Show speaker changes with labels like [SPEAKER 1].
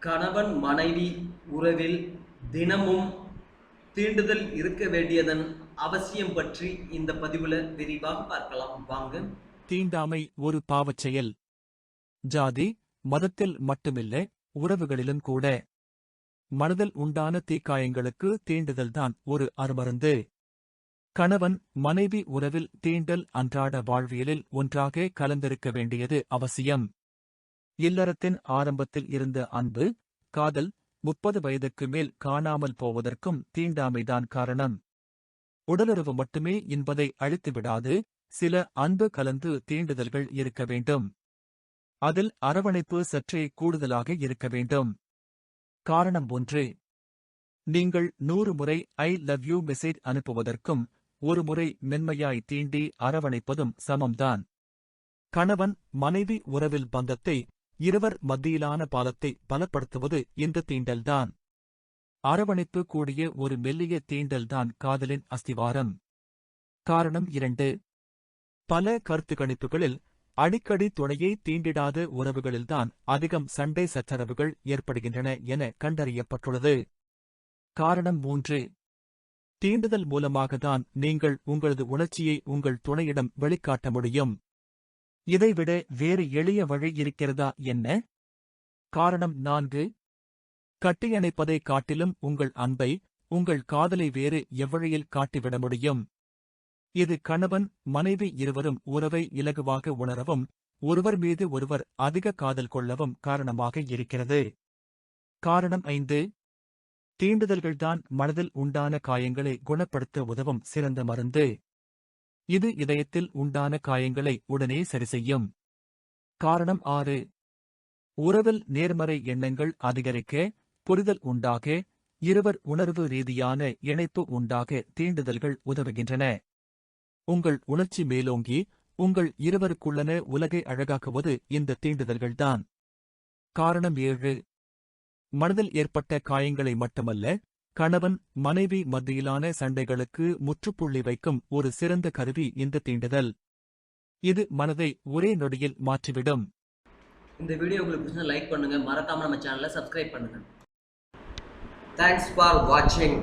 [SPEAKER 1] கணவன் மனைவி உறவில் தினமும் தீண்டுதல் இருக்க வேண்டியதன் அவசியம் பற்றி இந்த பதிவுல விரிவாக பார்க்கலாம் வாங்க.
[SPEAKER 2] தீண்டாமை ஒரு பாவச் செயல். ஜாதி மதத்தில் மட்டுமில்லை, உறவுகளிலும் கூட. மனதில் உண்டான தீக்காயங்களுக்கு தீண்டுதல்தான் ஒரு அருமருந்து. கணவன் மனைவி உறவில் தீண்டல் அன்றாட வாழ்வியலில் ஒன்றாக கலந்திருக்க வேண்டியது அவசியம். இல்லறத்தின் ஆரம்பத்தில் இருந்த அன்பு, காதல் 30 வயதுக்கு மேல் காணாமல் போவதற்கும் தீண்டாமைதான் காரணம். உடலுறவு மட்டுமே என்பதை அழித்துவிடாது, சில அன்பு கலந்து தீண்டுதல்கள் இருக்க வேண்டும். அதில் அரவணைப்பு சற்றே கூடுதலாக இருக்க வேண்டும். காரணம் 1. நீங்கள் 100 முறை ஐ லவ் யூ மெசேஜ் அனுப்புவதற்கும் ஒரு முறை மென்மையாய் தீண்டி அரவணைப்பதும் சமம்தான். கணவன் மனைவி உறவில் பந்தத்தை, இருவர் மத்தியிலான பாலத்தை பலப்படுத்துவது இந்த தீண்டல்தான். அரவணைப்பு கூடிய ஒரு மெல்லிய தீண்டல்தான் காதலின் அஸ்திவாரம். காரணம் 2. பல கருத்து கணிப்புகளில் அடிக்கடி துணையை தீண்டிடாத உறவுகளில்தான் அதிகம் சண்டை சச்சரவுகள் ஏற்படுகின்றன என கண்டறியப்பட்டுள்ளது. காரணம் 3. தீண்டுதல் மூலமாகத்தான் நீங்கள் உங்களது உணர்ச்சியை உங்கள் துணையிடம் வெளிக்காட்ட முடியும். இதைவிட வேறு எளிய வழி இருக்கிறதா என்ன? காரணம் 4. கட்டியணைப்பதைக் காட்டிலும் உங்கள் அன்பை, உங்கள் காதலை வேறு எவ்வழியில் காட்டிவிட முடியும்? இது கணவன் மனைவி இருவரும் உறவை இலகுவாக உணரவும், ஒருவர் மீது ஒருவர் அதிக காதல் கொள்ளவும் காரணமாக இருக்கிறது. காரணம் 5. தீண்டுதல்கள்தான் மனதில் உண்டான காயங்களை குணப்படுத்த உதவும் சிறந்த மருந்து. இது இதயத்தில் உண்டான காயங்களை உடனே சரிசெய்யும். காரணம் 6. உறவில் நேர்மறை எண்ணங்கள் அதிகரிக்க, புரிதல் உண்டாக, இருவர் உணர்வு ரீதியான இணைப்பு உண்டாக தீண்டுதல்கள் உதவுகின்றன. உங்கள் உணர்ச்சி மேலோங்கி, உங்கள் இருவருக்குள்ளன உலகை அழகாக்குவது இந்த தீண்டுதல்கள்தான். காரணம் 7. மனதில் ஏற்பட்ட காயங்களை மட்டுமல்ல, கணவன் மனைவி மத்தியிலான சண்டைகளுக்கு முற்றுப்புள்ளி வைக்கும் ஒரு சிறந்த கருவி இந்த தீண்டுதல். இது மனதை ஒரே நொடியில் மாற்றிவிடும்.
[SPEAKER 1] இந்த வீடியோ உங்களுக்கு பிடிச்சா லைக் பண்ணுங்க, மறக்காம நம்ம சேனலை சப்ஸ்கிரைப் பண்ணுங்க. தேங்க்ஸ் ஃபார் வாட்சிங்.